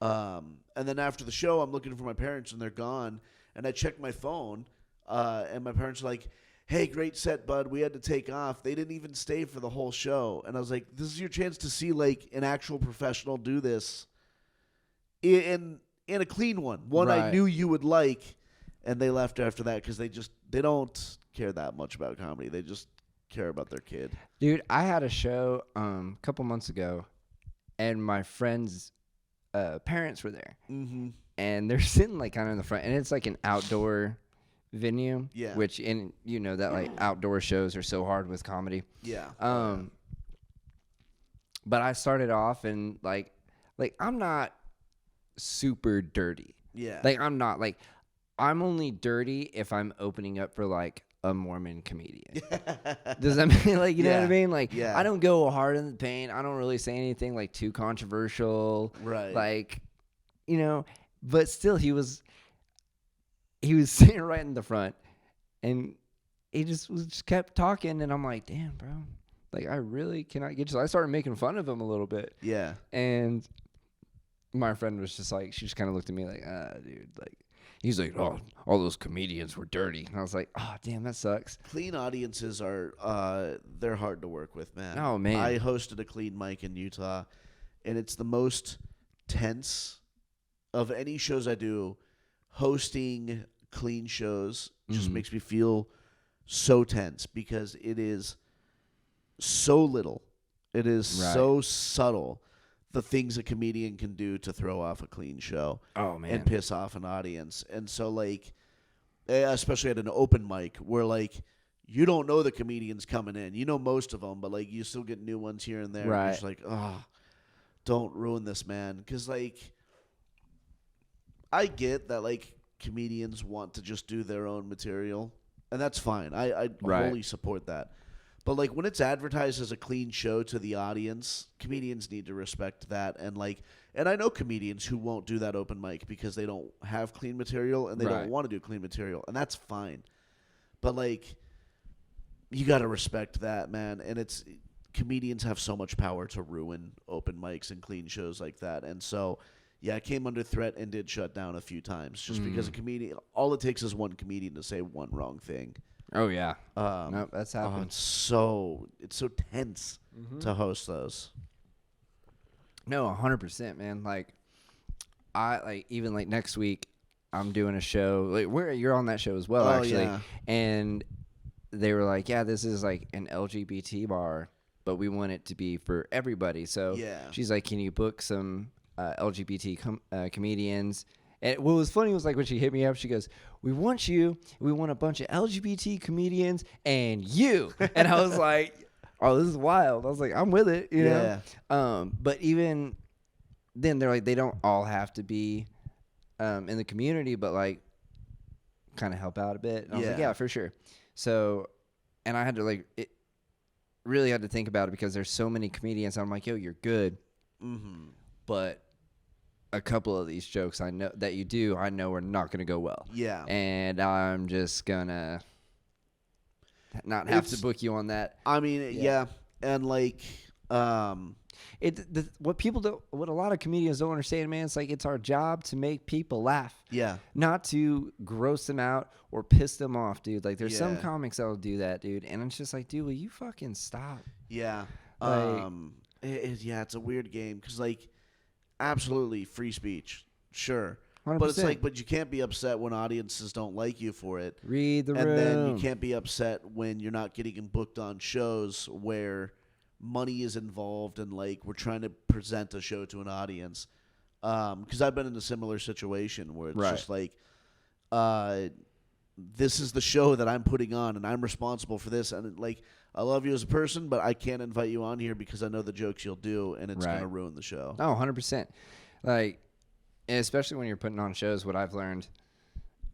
And then after the show, I'm looking for my parents, and they're gone. And I check my phone, and my parents are like, hey, great set, bud. We had to take off. They didn't even stay for the whole show. And I was like, this is your chance to see, like, an actual professional do this in a clean one Right. I knew you would like. And they left after that because they don't care that much about comedy. They just care about their kid. Dude, I had a show a couple months ago, and my friend's parents were there. Mm-hmm. And they're sitting like kind of in the front, and it's like an outdoor venue. Yeah. Which, that like outdoor shows are so hard with comedy. Yeah. But I started off and like I'm not super dirty. Yeah. Like I'm only dirty if I'm opening up for like a Mormon comedian. Does that mean like, you know what I mean? Like, I don't go hard in the paint. I don't really say anything like too controversial. Right. Like, but still he was sitting right in the front, and he just kept talking, and I'm like, damn, bro. Like, I really cannot get you. So I started making fun of him a little bit. Yeah. And my friend was just like, she just kind of looked at me like, dude, like, he's like, oh, all those comedians were dirty. And I was like, oh, damn, that sucks. Clean audiences are, they're hard to work with, man. Oh, man. I hosted a clean mic in Utah, and it's the most tense of any shows I do. Hosting clean shows just makes me feel so tense because it is so little. It is so subtle. The things a comedian can do to throw off a clean show. Oh, man. And piss off an audience. And so, like, especially at an open mic where, like, you don't know the comedians coming in. You know most of them, but, like, you still get new ones here and there. Right. And you're just like, oh, don't ruin this, man. Because, like, I get that, like, comedians want to just do their own material. And that's fine. I wholly support that. But, like, when it's advertised as a clean show to the audience, comedians need to respect that. And, like, and I know comedians who won't do that open mic because they don't have clean material and they don't want to do clean material. And that's fine. But, like, you got to respect that, man. And comedians have so much power to ruin open mics and clean shows like that. And so, yeah, I came under threat and did shut down a few times just because a comedian, all it takes is one comedian to say one wrong thing. Oh, yeah. Nope, that's happened. It's so tense to host those. No, 100%, man. Like, even like next week, I'm doing a show. Like, you're on that show as well, actually. Yeah. And they were like, yeah, this is like an LGBT bar, but we want it to be for everybody. So she's like, can you book some LGBT comedians? And what was funny was like when she hit me up, she goes, we want a bunch of LGBT comedians and you. And I was like, oh, this is wild. I was like, I'm with it, you know? But even then they're like, they don't all have to be in the community, but like kind of help out a bit. And I was like, yeah, for sure. So, and I had to really had to think about it because there's so many comedians. And I'm like, yo, you're good. Mm-hmm. But a couple of these jokes I know are not going to go well. Yeah. And I'm just going to not have to book you on that. I mean, yeah. And like What a lot of comedians don't understand, man, it's like it's our job to make people laugh. Yeah. Not to gross them out or piss them off, dude. Like there's some comics that'll do that, dude, and it's just like, dude, will you fucking stop? Yeah. Like, it's a weird game because, like, absolutely free speech, sure. 100%. But it's like, but you can't be upset when audiences don't like you for it. Read the room. And then you can't be upset when you're not getting booked on shows where money is involved and, like, we're trying to present a show to an audience. Because I've been in a similar situation where it's just like, this is the show that I'm putting on and I'm responsible for this. And, like, I love you as a person, but I can't invite you on here because I know the jokes you'll do and it's going to ruin the show. Oh, 100%. Like, and especially when you're putting on shows, what I've learned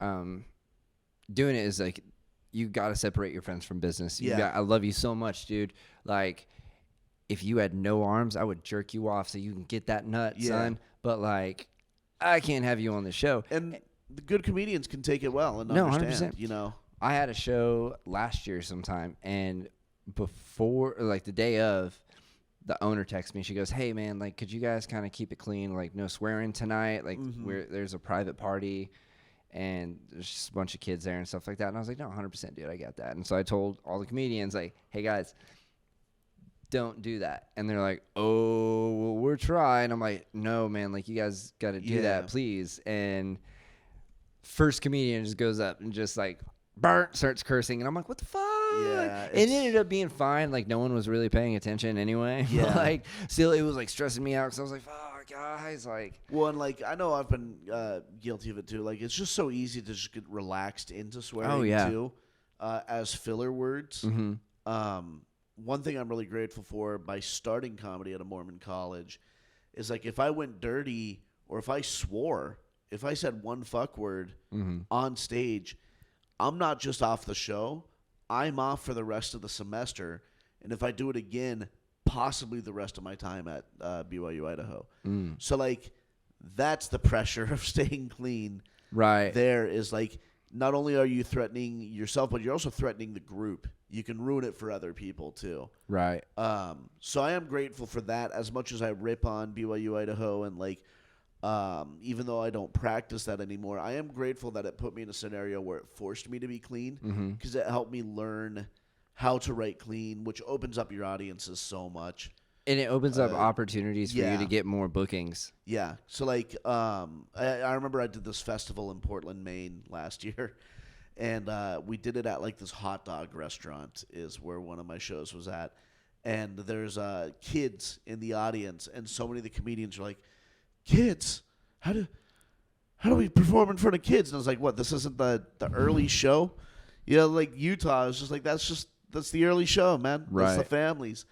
doing it is, like, you got to separate your friends from business. I love you so much, dude. Like, if you had no arms, I would jerk you off so you can get that nut, son. But, like, I can't have you on the show. And the good comedians can take it well and understand, 100%. you know. I had a show last year sometime, and before, like, the day of, the owner texts me. She goes, "Hey, man, like, could you guys kind of keep it clean? Like, no swearing tonight. Like, there's a private party, and there's just a bunch of kids there and stuff like that." And I was like, "No, 100%, dude, I got that." And so I told all the comedians, like, "Hey, guys, don't do that." And they're like, "Oh, well, we're trying." I'm like, "No, man, like, you guys got to do that, please." And first comedian just goes up and just, like, starts cursing, and I'm like, what the fuck? Yeah, it ended up being fine. Like, no one was really paying attention anyway. Yeah. Like, still, it was, like, stressing me out because I was like, fuck, guys. Like, well, and, like, I know I've been guilty of it too. Like, it's just so easy to just get relaxed into swearing too, as filler words. One thing I'm really grateful for by starting comedy at a Mormon college is, like, if I went dirty or if I swore, if I said one fuck word on stage, I'm not just off the show. I'm off for the rest of the semester. And if I do it again, possibly the rest of my time at BYU, Idaho. So, like, that's the pressure of staying clean. Right. There is, like, not only are you threatening yourself, but you're also threatening the group. You can ruin it for other people, too. Right. So I am grateful for that as much as I rip on BYU, Idaho, and, like, even though I don't practice that anymore, I am grateful that it put me in a scenario where it forced me to be clean because it helped me learn how to write clean, which opens up your audiences so much. And it opens up opportunities for you to get more bookings. Yeah. So, like, I remember I did this festival in Portland, Maine last year, and we did it at, like, this hot dog restaurant is where one of my shows was at. And there's kids in the audience, and so many of the comedians are like, "Kids, how do we perform in front of kids?" And I was like, "What? This isn't the early show?" You know, like, Utah is just like, that's the early show, man. Right. That's the families.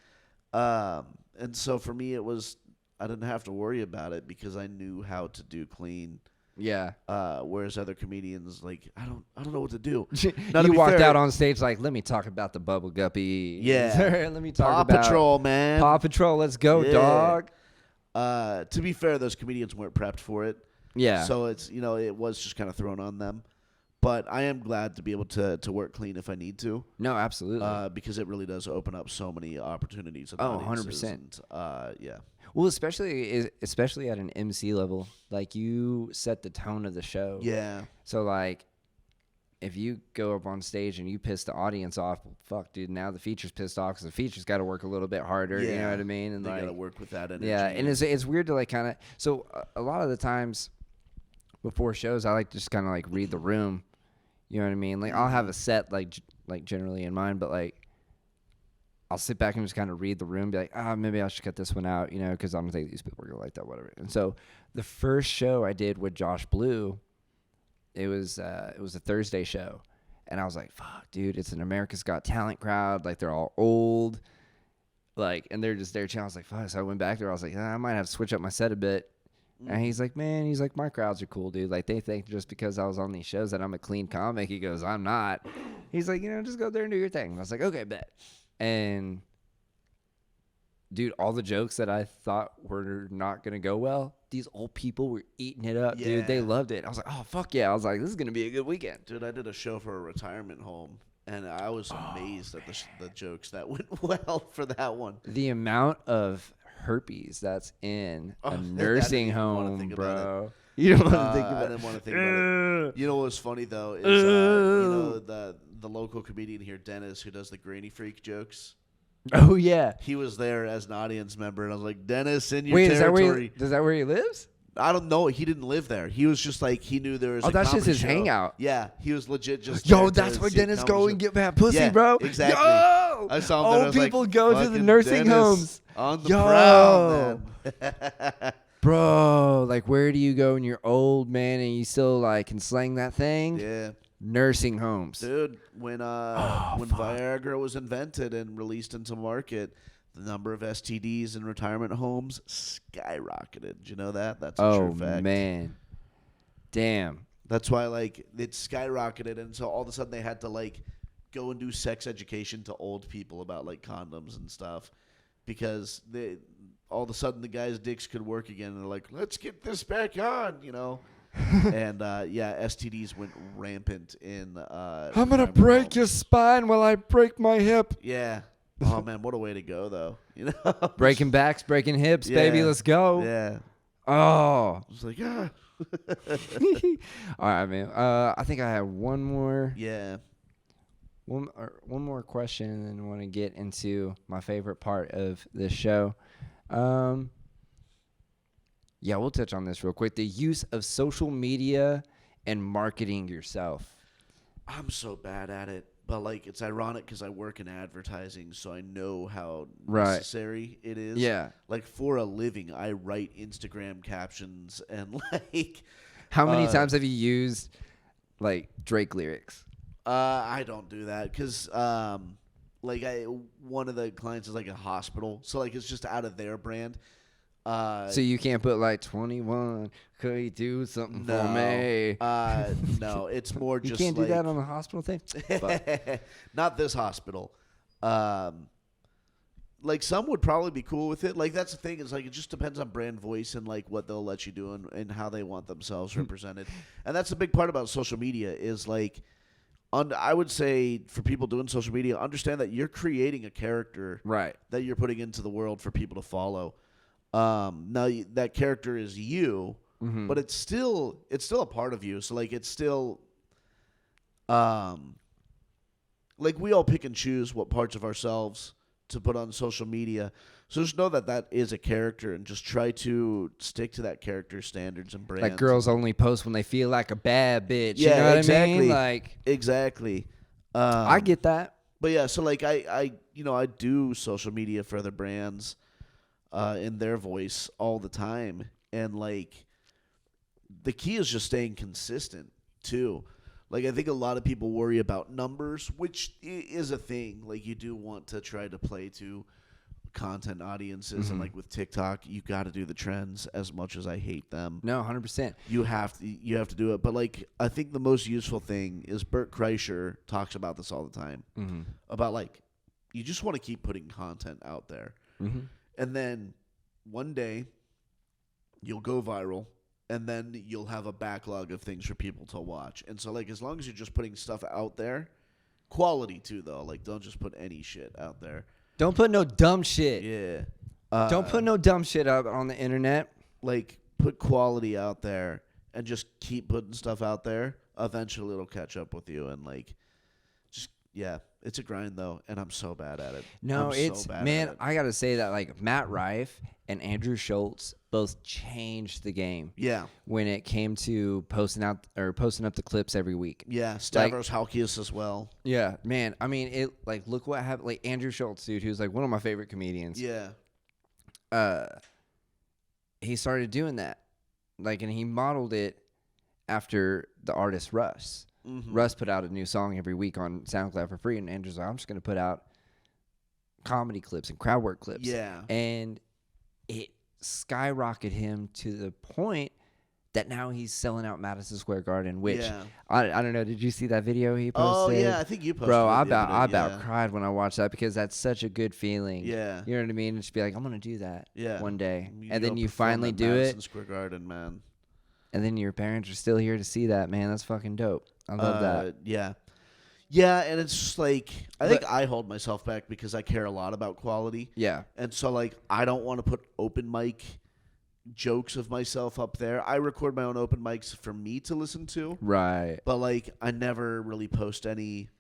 And so for me, I didn't have to worry about it because I knew how to do clean. Yeah. Whereas other comedians, like, I don't know what to do. You walked out on stage like, "Let me talk about the Bubble Guppy." Yeah. Let me talk Paw about Patrol, man. Paw Patrol. Let's go, dog. To be fair, those comedians weren't prepped for it. Yeah. So it's, you know, it was just kind of thrown on them. But I am glad to be able to work clean if I need to. No, absolutely. Because it really does open up so many opportunities. 100%. Yeah. Well, especially at an MC level, like, you set the tone of the show. Yeah. So, like, if you go up on stage and you piss the audience off, well, fuck, dude, now the feature's pissed off because the feature's got to work a little bit harder. Yeah. You know what I mean? And they like, got to work with that energy. Yeah, and it's weird to, like, kind of. So a lot of the times before shows, I like to just kind of, like, read the room. You know what I mean? Like, I'll have a set, like generally in mind, but, like, I'll sit back and just kind of read the room, be like, maybe I should cut this one out, you know, because I don't think these people are gonna like that, whatever. And so the first show I did with Josh Blue, it was a Thursday show, and I was like, fuck, dude, it's an America's Got Talent crowd, like, they're all old, like, and they're just there chilling. I was like, fuck. So I went back there, I was like, I might have to switch up my set a bit. And he's like, man, my crowds are cool, dude. Like, they think just because I was on these shows that I'm a clean comic. He goes, I'm not. He's like, you know, just go there and do your thing. And I was like, okay, bet. And, dude, all the jokes that I thought were not going to go well, these old people were eating it up, dude. They loved it. I was like, oh, fuck yeah. I was like, this is going to be a good weekend. Dude, I did a show for a retirement home. And I was amazed at the jokes that went well for that one. The amount of herpes that's in a nursing home, bro. You don't want to think about it. I didn't want to think about it. You know what's funny, though, is you know the local comedian here, Dennis, who does the Granny Freak jokes. Oh, yeah. He was there as an audience member, and I was like, Dennis, in your territory. Is that where he lives? I don't know. He didn't live there. He was just like, he knew there was a that's just his show. hangout. Yeah, he was legit just. Yo, that's where Dennis go and get that pussy, bro. Exactly. Yo! I saw him. Old people go to the nursing Dennis homes. On the prowl, man. Bro, like, where do you go when you're old, man, and you still, like, can slang that thing? Yeah. Nursing homes. Dude, when Viagra was invented and released into market, the number of STDs in retirement homes skyrocketed. Did you know that? That's a true fact. Oh, man. Damn. That's why, like, it skyrocketed, and so all of a sudden they had to, like, go and do sex education to old people about, like, condoms and stuff because all of a sudden the guys' dicks could work again, and they're like, let's get this back on, you know? And, STDs went rampant in I'm going to break your spine while I break my hip. Yeah. Oh, man, what a way to go, though. You know, breaking backs, breaking hips, baby. Let's go. Yeah. Oh. I was like, ah. All right, man. I think I have one more. Yeah. One more question, and then I want to get into my favorite part of this show. Yeah, we'll touch on this real quick. The use of social media and marketing yourself. I'm so bad at it. But, like, it's ironic because I work in advertising, so I know how necessary it is. Yeah. Like, for a living, I write Instagram captions and, like... How many times have you used, like, Drake lyrics? I don't do that because, like, one of the clients is, like, a hospital. So, like, it's just out of their brand. So you can't put, like, 21, could you do something for me? No, it's more you just can't do that on the hospital thing? Not this hospital. Like, some would probably be cool with it. Like, that's the thing. Is like, it just depends on brand voice and, like, what they'll let you do and how they want themselves represented. And that's the big part about social media is, like, I would say for people doing social media, understand that you're creating a character that you're putting into the world for people to follow. Now that character is you, but it's still a part of you. So, like, it's still, like, we all pick and choose what parts of ourselves to put on social media. So just know that is a character, and just try to stick to that character standards and brands. Like, girls only post when they feel like a bad bitch. Yeah, you know what I mean? Like, exactly. I get that. But yeah, so, like, I do social media for other brands. In their voice all the time, and, like, the key is just staying consistent too. Like, I think a lot of people worry about numbers, which is a thing. Like, you do want to try to play to content audiences, and, like, with TikTok, you got to do the trends. As much as I hate them, no, 100%, you have to do it. But, like, I think the most useful thing is Bert Kreischer talks about this all the time, about, like, you just want to keep putting content out there. And then one day you'll go viral, and then you'll have a backlog of things for people to watch. And so, like, as long as you're just putting stuff out there, quality too, though. Like, don't just put any shit out there. Don't put no dumb shit. Yeah. Don't put no dumb shit up on the internet. Like, put quality out there and just keep putting stuff out there. Eventually it'll catch up with you, and, like, just, yeah. It's a grind, though, and I'm so bad at it. No, I got to say that, like, Matt Rahlf and Andrew Schultz both changed the game. Yeah. When it came to posting up the clips every week. Yeah, Stavros Halkias as well. Yeah, man. I mean, like, look what happened. Like, Andrew Schultz, dude, who's, like, one of my favorite comedians. Yeah. He started doing that. Like, and he modeled it after the artist Russ. Russ put out a new song every week on SoundCloud for free, and Andrew's like, I'm just going to put out comedy clips and crowd work clips. Yeah. And it skyrocketed him to the point that now he's selling out Madison Square Garden, which, I don't know, did you see that video he posted? Oh, yeah, I think you posted Bro, it. I about cried when I watched that, because that's such a good feeling. Yeah. You know what I mean? Just be like, I'm going to do that one day. And then you you finally do Madison it. Square Garden, man. And then your parents are still here to see that, man. That's fucking dope. I love that. Yeah. Yeah, and it's just like I think I hold myself back because I care a lot about quality. Yeah. And so like I don't want to put open mic jokes of myself up there. I record my own open mics for me to listen to. Right. But like I never really post any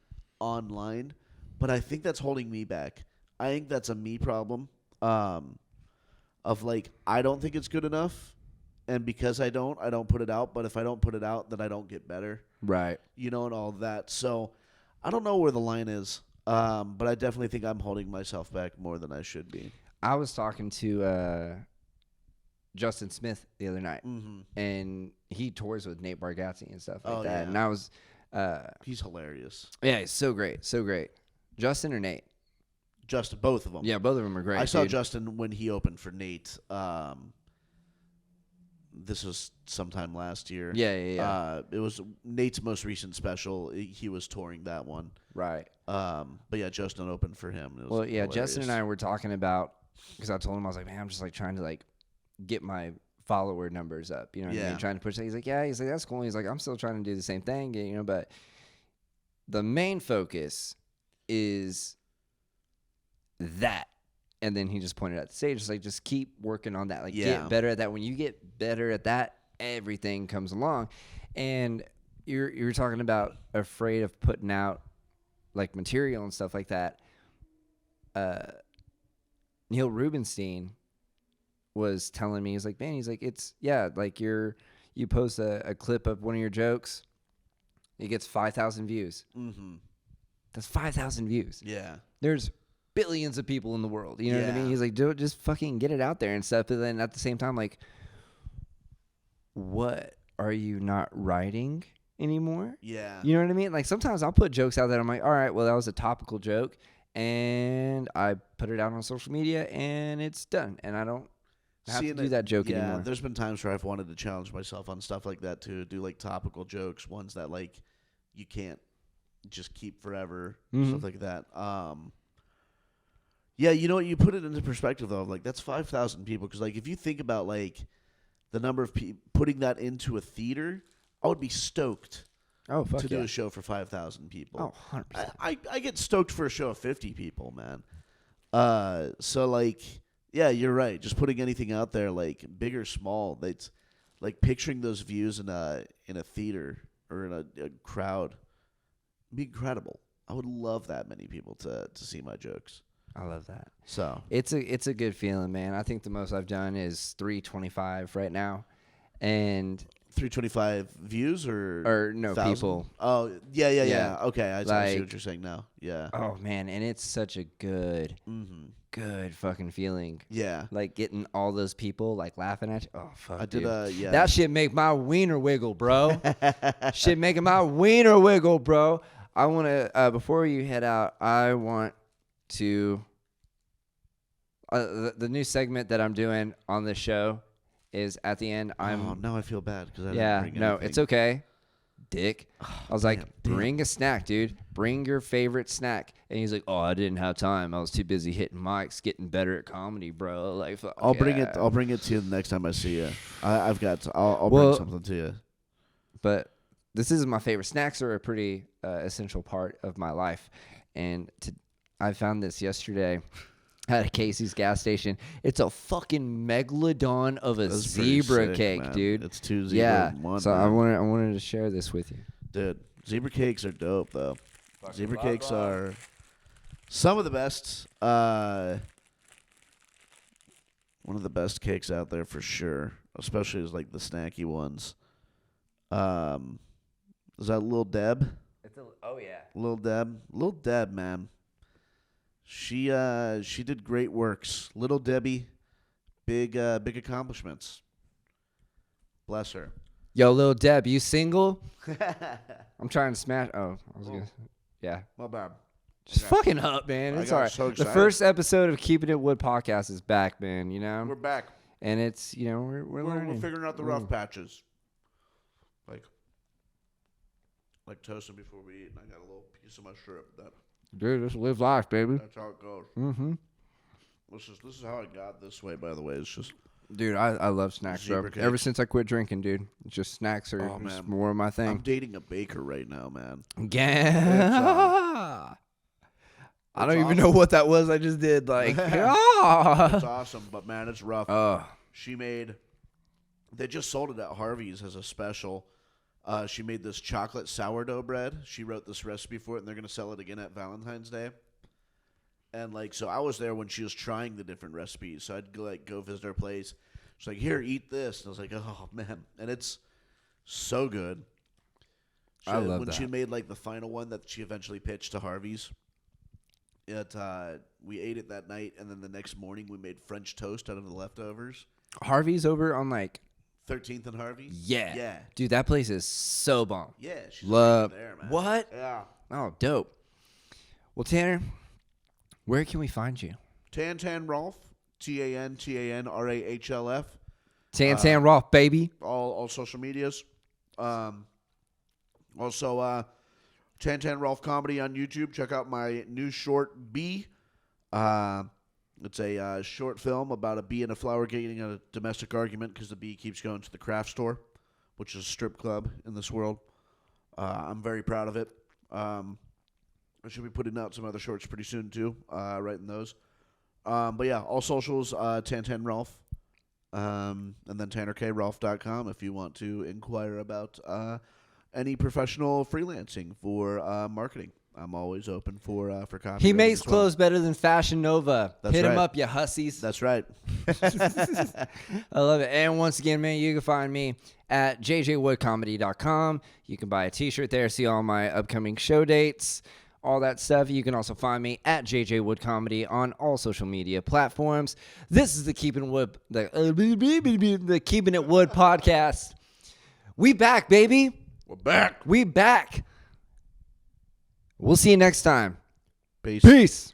online. But I think that's holding me back. I think that's a me problem. Of like I don't think it's good enough. And because I don't put it out. But if I don't put it out, then I don't get better. Right. You know, and all that. So I don't know where the line is, but I definitely think I'm holding myself back more than I should be. I was talking to Justin Smith the other night, and he tours with Nate Bargatze and stuff like that. Yeah. And I was, he's hilarious. Yeah, he's so great, so great. Justin or Nate? Justin, both of them. Yeah, both of them are great. I saw Justin when he opened for Nate. This was sometime last year. Yeah. It was Nate's most recent special. He was touring that one. Right. But yeah, Justin opened for him. It was well, yeah, hilarious. Justin and I were talking about, because I told him, I was like, man, I'm just like trying to like get my follower numbers up. You know what I mean? Trying to push that. He's like, yeah. He's like, that's cool. He's like, I'm still trying to do the same thing, you know, but the main focus is that. And then he just pointed at the stage. It's like, just keep working on that. Like, get better at that. When you get better at that, everything comes along. And you're talking about afraid of putting out, like, material and stuff like that. Neil Rubenstein was telling me, he's like, man, he's like, it's, yeah, like, you post a clip of one of your jokes, it gets 5,000 views. Mm-hmm. That's 5,000 views. Yeah. There's billions of people in the world. You know what I mean? He's like, do it, just fucking get it out there and stuff. But then at the same time, like, what are you not writing anymore? Yeah. You know what I mean? Like, sometimes I'll put jokes out there. I'm like, all right, well, that was a topical joke. And I put it out on social media and it's done. And I don't have to do that joke anymore. Yeah, there's been times where I've wanted to challenge myself on stuff like that too. Do like topical jokes, ones that like you can't just keep forever, stuff like that. Yeah, you know what? You put it into perspective, though. Like, that's 5,000 people. Because, like, if you think about, like, the number of people putting that into a theater, I would be stoked to do a show for 5,000 people. Oh, 100%. I get stoked for a show of 50 people, man. So, like, yeah, you're right. Just putting anything out there, like, big or small, that's, like, picturing those views in a theater or in a crowd would be incredible. I would love that many people to see my jokes. I love that. So it's a good feeling, man. I think the most I've done is 325 right now, and 325 views or no 1,000? People. Oh yeah. Okay, I like, see what you're saying now. Yeah. Oh man, and it's such a good fucking feeling. Yeah. Like getting all those people like laughing at you. Oh fuck. I did. Yeah. That shit make my wiener wiggle, bro. Shit making my wiener wiggle, bro. I want to before you head out, I want to the new segment that I'm doing on the show is at the end. Now I feel bad because I didn't bring anything. It's okay, dick. I was like, bring a snack, dude. Bring your favorite snack. And he's like, oh, I didn't have time. I was too busy hitting mics, getting better at comedy, bro. Like, I'll bring it. I'll bring it to you the next time I see you. I'll bring something to you. But this is my favorite. Snacks are a pretty essential part of my life, and I found this yesterday at a Casey's gas station. It's a fucking megalodon of a zebra cake, man. Dude. It's 2 zebra in one. So man. I wanted to share this with you. Dude, zebra cakes are dope, though. Fucking zebra cakes are some of the best. One of the best cakes out there for sure, especially as like the snacky ones. Is that Lil Deb? Oh yeah. Lil Deb, man. She did great works. Little Debbie, big accomplishments. Bless her. Yo, Lil Deb, you single? I'm trying to smash. Oh, I was gonna. Yeah. My bad. Just fucking up, man. It's all right. So the first episode of Keeping It Wood podcast is back, man. You know. We're back. And it's we're learning. We're figuring out the rough patches. Like toasting before we eat, and I got a little piece of my strip. Dude, just live life, baby. That's how it goes. Mm-hmm. This is how I got this way, by the way. It's just Dude, I love snacks, bro. Zebra cakes. Ever since I quit drinking, dude, just snacks are just more of my thing. I'm dating a baker right now, man. Yeah. I don't even know what that was I just did. Like, It's awesome, but man, it's rough. They just sold it at Harvey's as a special. She made this chocolate sourdough bread. She wrote this recipe for it, and they're going to sell it again at Valentine's Day. And, like, so I was there when she was trying the different recipes. So I'd, go visit her place. She's like, here, eat this. And I was like, oh, man. And it's so good. I love that. When she made, like, the final one that she eventually pitched to Harvey's, we ate it that night, and then the next morning we made French toast out of the leftovers. Harvey's over on, like... 13th and Harvey? Yeah. Dude, that place is so bomb. Yeah. She's love there, man. What? Yeah. Oh, dope. Well, Tanner, where can we find you? Tan Rahlf. TanTanRahlf. Tan Rahlf, baby. All social medias. Also, Tan Rahlf Comedy on YouTube. Check out my new short, Bee. It's a short film about a bee and a flower getting a domestic argument because the bee keeps going to the craft store, which is a strip club in this world. I'm very proud of it. I should be putting out some other shorts pretty soon, too, writing those. But, yeah, all socials, Tan Rahlf, and then TannerKRahlf.com if you want to inquire about any professional freelancing for marketing. I'm always open for copy. He makes clothes better than Fashion Nova. That's Hit right. him up, you hussies. That's right. I love it. And once again, man, you can find me at jjwoodcomedy.com. You can buy a t-shirt there, see all my upcoming show dates, all that stuff. You can also find me at jjwoodcomedy on all social media platforms. This is the Keeping It Wood podcast. We back, baby. We're back. We back. We'll see you next time. Peace. Peace.